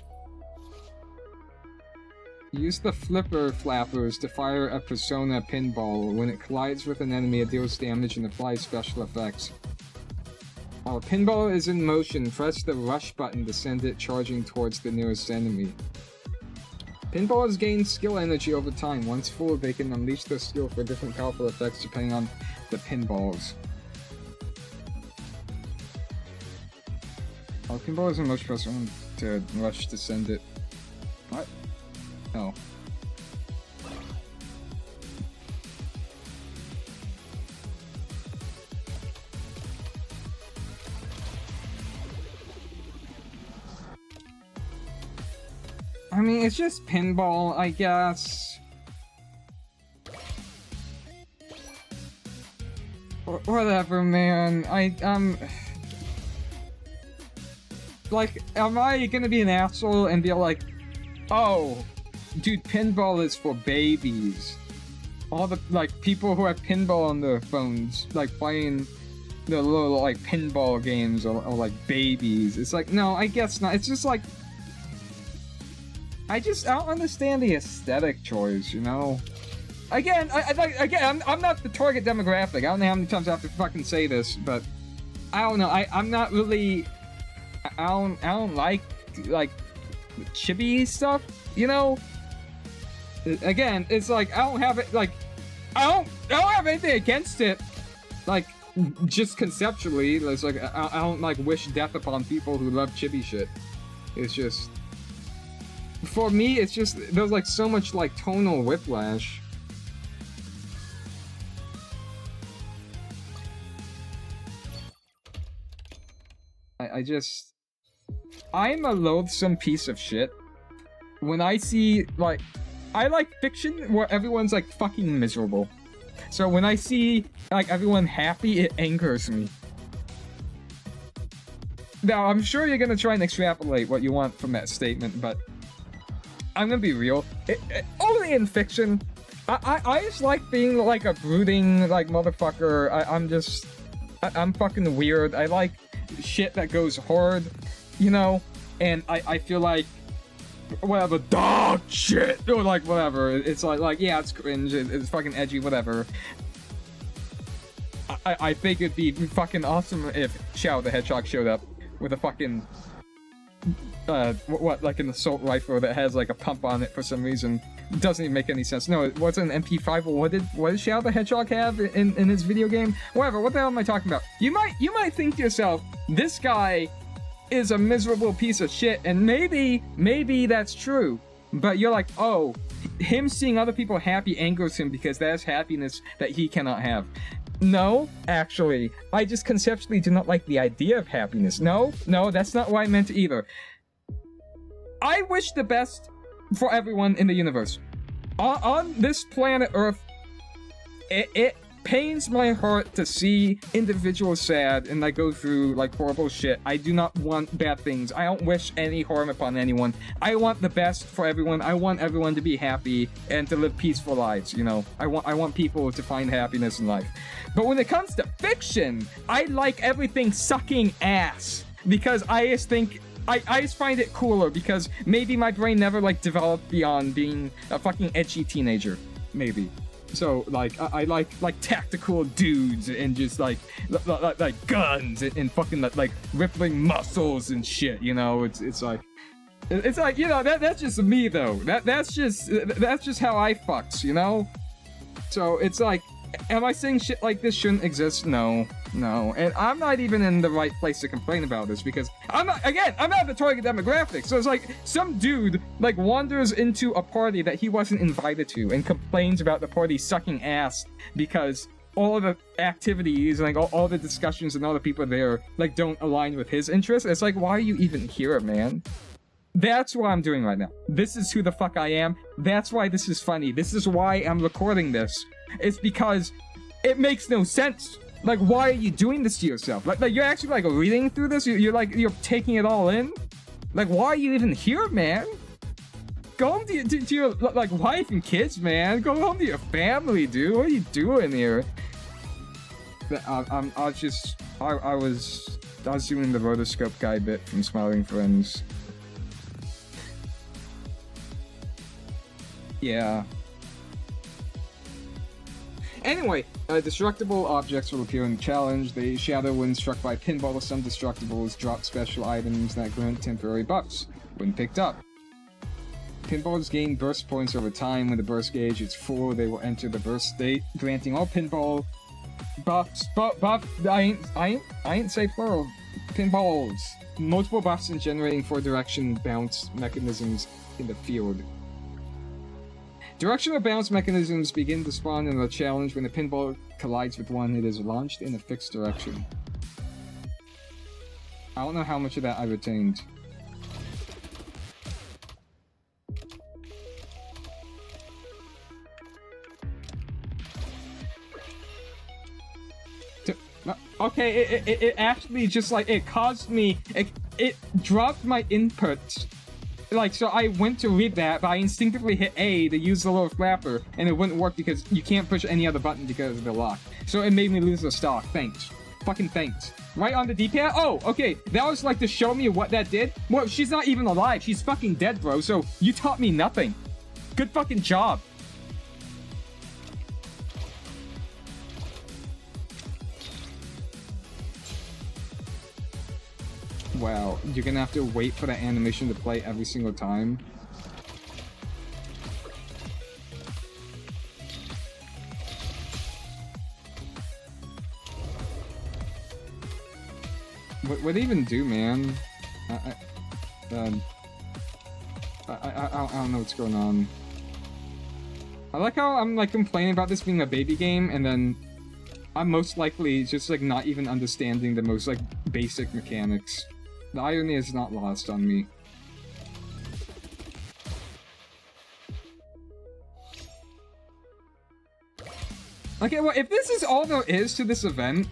Use the flipper flappers to fire a persona pinball. When it collides with an enemy, it deals damage and applies special effects. While a pinball is in motion, press the rush button to send it charging towards the nearest enemy. Pinballers gain skill energy over time. Once full, they can unleash their skill for different powerful effects depending on the pinballs. While pinball is in motion, press one to rush to send it. What? Oh. I mean, it's just pinball, I guess. Whatever, man. Like, am I gonna be an asshole and be like, oh, dude, pinball is for babies. All the, like, people who have pinball on their phones, like, playing the little, like, pinball games or like, babies. It's like, no, I guess not. It's just like... I don't understand the aesthetic choice, you know? Again, I'm not the target demographic. I don't know how many times I have to fucking say this, but... I don't know, I'm not really... I don't like chibi stuff, you know? Again, it's like, I don't have it, like... I don't have anything against it, like, just conceptually. It's like, I don't, like, wish death upon people who love chibi shit. It's just... For me, it's just, there's like so much like tonal whiplash. I'm a loathsome piece of shit. When I see, like, I like fiction where everyone's like fucking miserable. So when I see like everyone happy, it angers me. Now, I'm sure you're gonna try and extrapolate what you want from that statement, but I'm gonna be real. Only in fiction, I just like being like a brooding like motherfucker. I'm fucking weird. I like shit that goes hard, you know. And I feel like whatever dog shit or like whatever. It's like yeah, it's cringe. It's fucking edgy, whatever. I think it'd be fucking awesome if Xiao the Hedgehog showed up with a fucking like an assault rifle that has like a pump on it for some reason. It doesn't even make any sense. No, it wasn't an MP5. What did Xiao the Hedgehog have in his video game? Whatever, what the hell am I talking about? You might think to yourself, this guy is a miserable piece of shit, and maybe that's true. But you're like, oh, him seeing other people happy angers him because that is happiness that he cannot have. No, actually, I just conceptually do not like the idea of happiness. No, that's not what I meant either. I wish the best for everyone in the universe. On this planet Earth, it pains my heart to see individuals sad and like go through like horrible shit. I do not want bad things. I don't wish any harm upon anyone. I want the best for everyone. I want everyone to be happy and to live peaceful lives, you know. I want people to find happiness in life. But when it comes to fiction, I like everything sucking ass because I just think I just find it cooler because maybe my brain never like developed beyond being a fucking edgy teenager. Maybe. So like I like tactical dudes and just like guns and fucking like rippling muscles and shit, you know. It's like you know that's just me though. That's just how I fucks, you know. So it's like, am I saying shit like this shouldn't exist? No. And I'm not even in the right place to complain about this because I'm not the target demographic. So it's like some dude like wanders into a party that he wasn't invited to and complains about the party sucking ass because all of the activities and like all the discussions and all the people there like don't align with his interests. It's like, why are you even here, man? That's what I'm doing right now. This is who the fuck I am. That's why this is funny. This is why I'm recording this. It's because it makes no sense. Like, why are you doing this to yourself? Like you're actually like reading through this. You're taking it all in. Like, why are you even here, man? Go home to your like wife and kids, man. Go home to your family, dude. What are you doing here? I was doing the rotoscope guy bit from Smiling Friends. Yeah. Anyway, destructible objects will appear in the challenge. They shatter when struck by pinball. Some destructibles drop special items that grant temporary buffs when picked up. Pinballs gain burst points over time. When the burst gauge is full, they will enter the burst state, granting all pinball buffs. I ain't say plural. Pinballs. Multiple buffs and generating 4 direction bounce mechanisms in the field. Directional bounce mechanisms begin to spawn in the challenge when the pinball collides with one. It is launched in a fixed direction. I don't know how much of that I retained. Okay, it actually just like, it caused me, it dropped my input. Like, so I went to read that, but I instinctively hit A to use the little flapper, and it wouldn't work because you can't push any other button because of the lock. So it made me lose the stock. Thanks. Fucking thanks. Right on the D-pad? Oh, okay. That was like to show me what that did. Well, she's not even alive. She's fucking dead, bro. So you taught me nothing. Good fucking job. Wow, you're gonna have to wait for that animation to play every single time. What do you even do, man? I don't know what's going on. I like how I'm like complaining about this being a baby game, and then I'm most likely just like not even understanding the most like basic mechanics. The irony is not lost on me. Okay, well, if this is all there is to this event,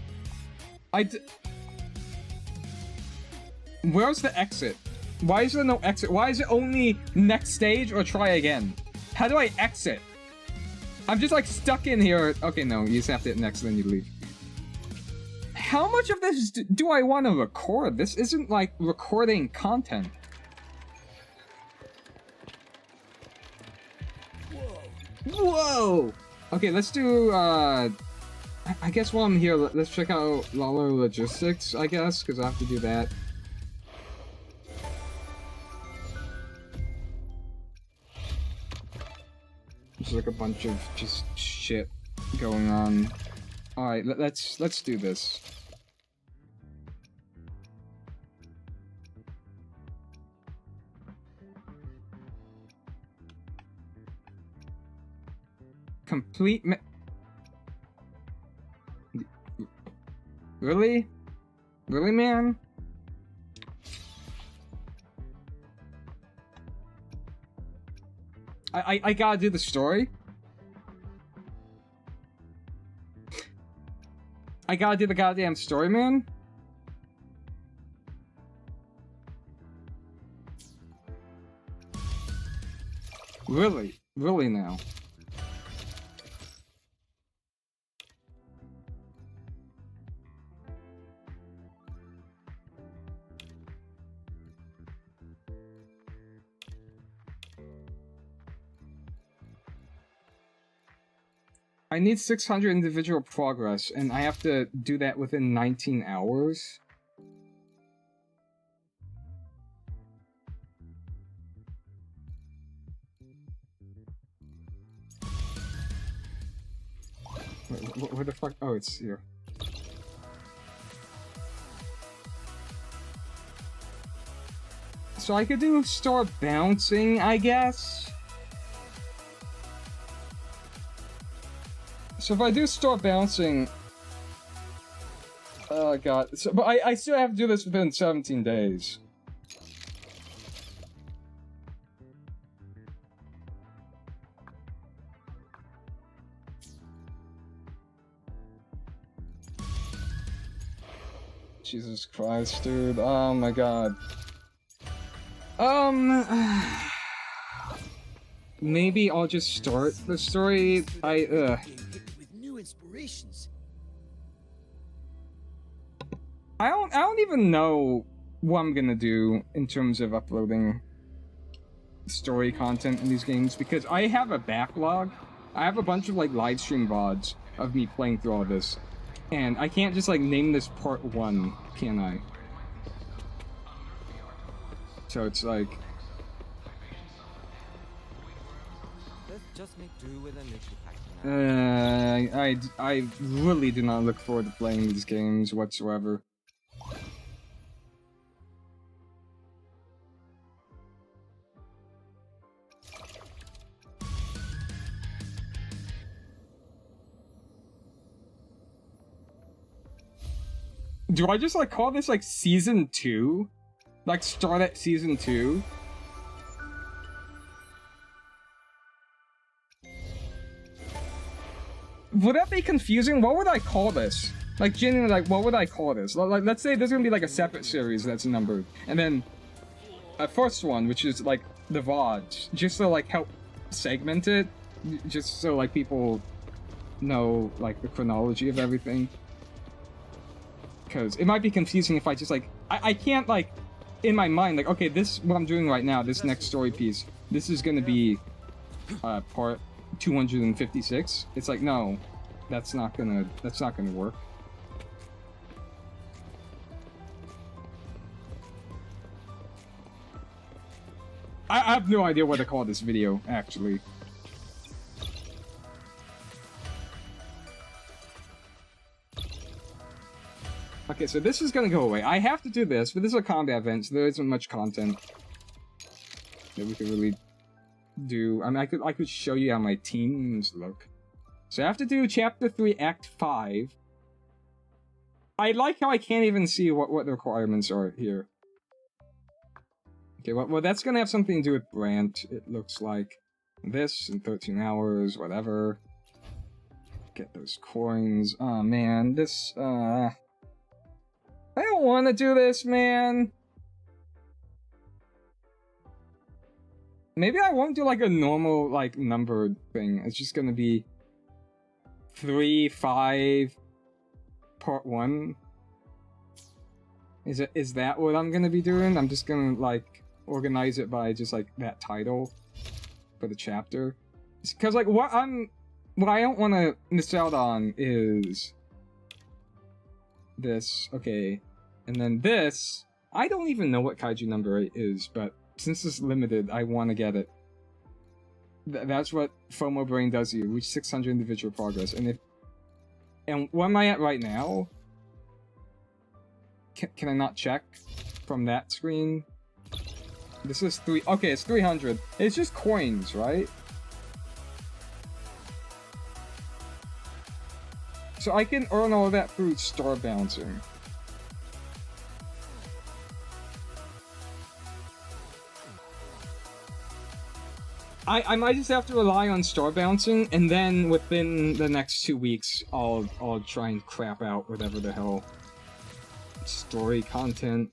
where's the exit? Why is there no exit? Why is it only next stage or try again? How do I exit? I'm just like stuck in here. Okay, no, you just have to hit next, then you leave. How much of this do I want to record? This isn't like recording content. Whoa! Okay, let's do, I guess while I'm here, let's check out Lalo Logistics, I guess, because I have to do that. There's like a bunch of just shit going on. Alright, let's do this. Complete Really? Really, man? I gotta do the story? I gotta do the goddamn story, man? Really? Really now? I need 600 individual progress, and I have to do that within 19 hours? Wait, where the fuck? Oh, it's here. So I could do start bouncing, I guess? So if I do start bouncing... Oh god. So, but I still have to do this within 17 days. Jesus Christ, dude. Oh my god. Maybe I'll just start the story. With new inspirations. I don't even know what I'm gonna do in terms of uploading story content in these games, because I have a backlog. I have a bunch of like live stream VODs of me playing through all this. And I can't just like name this part 1, can I? So it's like... Let's just make do with a little pack. I really do not look forward to playing these games whatsoever. Do I just like call this like season 2? Like start at season 2? Would that be confusing? What would I call this? Like genuinely, like what would I call this? Like let's say there's gonna be like a separate series that's numbered, and then a first one which is like the VODs, just to like help segment it, just so like people know like the chronology of everything. Because it might be confusing if I just like I can't like in my mind like, okay, this what I'm doing right now, this next story piece, this is gonna be part 256. It's like, no, that's not gonna work. I have no idea what to call this video, actually. Okay, so this is gonna go away. I have to do this, but this is a combat event, so there isn't much content that we could really do. I mean, I could show you how my teams look. So I have to do Chapter 3, Act 5. I like how I can't even see what the requirements are here. Okay, well, that's gonna have something to do with Brant, it looks like. This in 13 hours, whatever. Get those coins. Oh man, this, I don't want to do this, man. Maybe I won't do like a normal, like, numbered thing. It's just gonna be 3, 5, part 1. Is that what I'm gonna be doing? I'm just gonna, like, organize it by just, like, that title for the chapter. Because, like, what I don't want to miss out on is this. Okay. And then this, I don't even know what kaiju number 8 is, but since it's limited, I want to get it. That's what FOMO Brain does to you, reach 600 individual progress. And what am I at right now? Can I not check from that screen? This is 3, okay, it's 300. It's just coins, right? So I can earn all that through star bouncing. I might just have to rely on star bouncing, and then within the next 2 weeks, I'll try and crap out whatever the hell story content.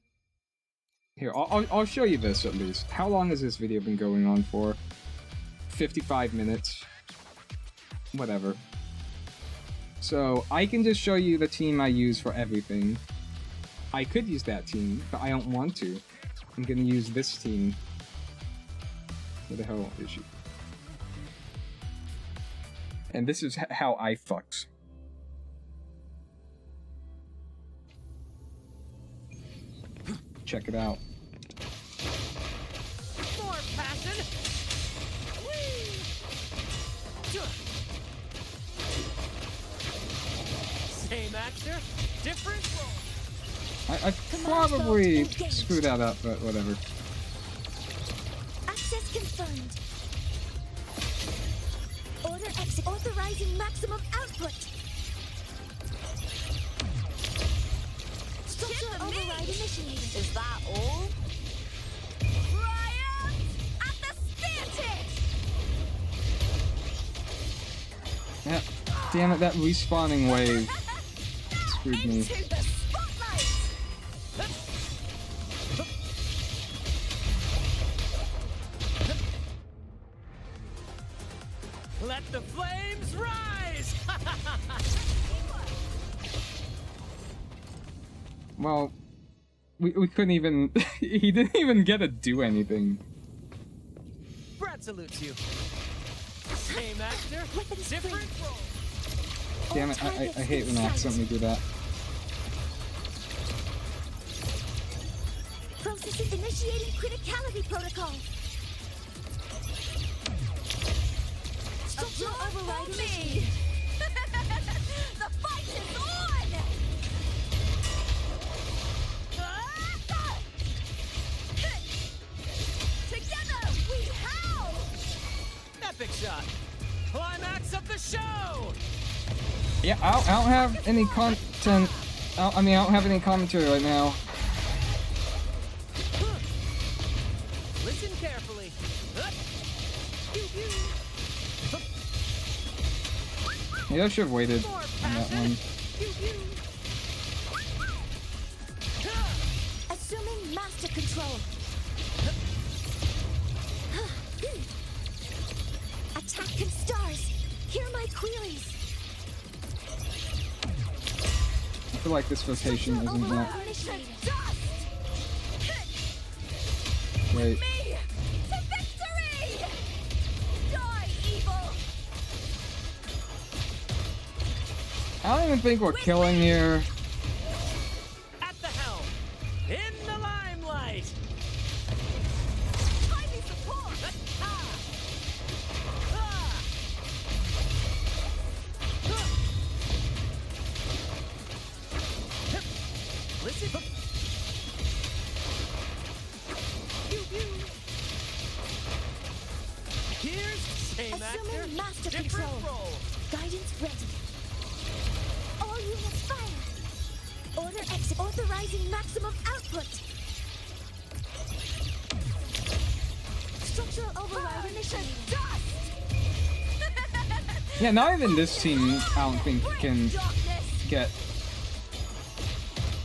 Here, I'll show you this at least. How long has this video been going on for? 55 minutes. Whatever. So, I can just show you the team I use for everything. I could use that team, but I don't want to. I'm gonna use this team. Where the hell is she? And this is how I fucks. Check it out. More passion. Whee! Same actor, different role. I probably screwed that up, but whatever. Access confirmed. Order exit. Authorizing maximum output. Structural override initiated. Is that all? Triumph at the static! Yeah, damn it, that respawning wave screwed me. Into the spotlight! Let the flames rise! Well, we couldn't even... he didn't even get to do anything. Brad salutes you. Same actor, Weapons different role. Damn it, I hate when I accidentally do that. Processing initiating criticality protocol. Structural override initiated. The fight is on! Together we howl! Epic shot. Climax of the show! Yeah, I don't have any content... I mean, I don't have any commentary right now. Listen carefully. Maybe I should have waited More on that passion. one. Assuming master control. Attack can stars. Hear my queries. I feel like this rotation isn't that great. Me to victory! Die, evil! I don't even think we're killing here. At the helm. In the limelight. Timely support! Listen. Here's same actor, Assuming master different control. role. Guidance ready. All units fire. Order exit. Authorizing maximum output. Structural override initiated. Yeah, not even this team, I don't think, can get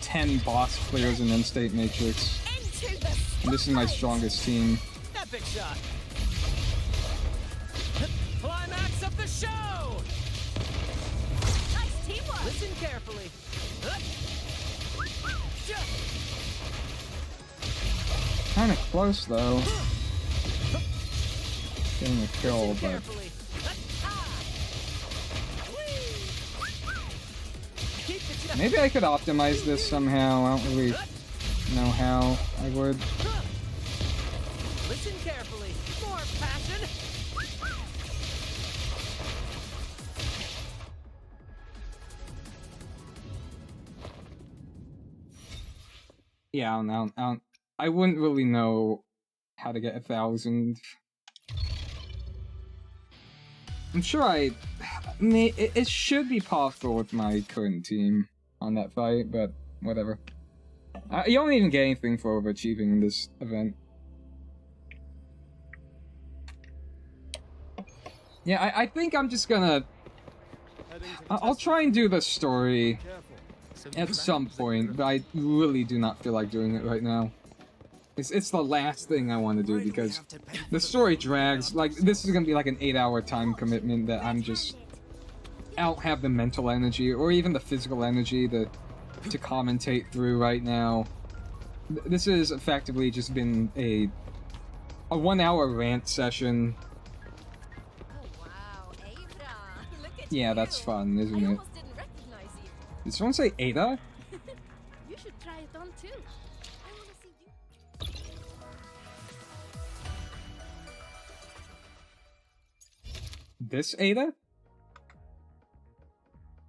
10 boss clears in End-State Matrix. Into the And this is my strongest team. Epic shot. Climax of the show. nice teamwork. Listen carefully. Kinda close, though. Getting a kill, Listen but... carefully. Keep the Maybe I could optimize this somehow. I don't really know how I would. Listen carefully. More passion. Yeah, I don't know. I wouldn't really know how to get 1,000. I'm sure I mean, it should be possible with my current team on that fight, but whatever. You don't even get anything for overachieving in this event. Yeah, I think I'm just gonna... I'll try and do the story at some point, but I really do not feel like doing it right now. It's the last thing I want to do, because the story drags. Like, this is gonna be like an 8-hour time commitment that I'm just... I don't have the mental energy, or even the physical energy to commentate through right now. This has effectively just been a 1-hour rant session. Oh wow, Avra. Look at Yeah, you. that's fun, isn't I it? almost didn't recognize you. Did someone say Ada? You should try it on too. I want to see you. This Ada?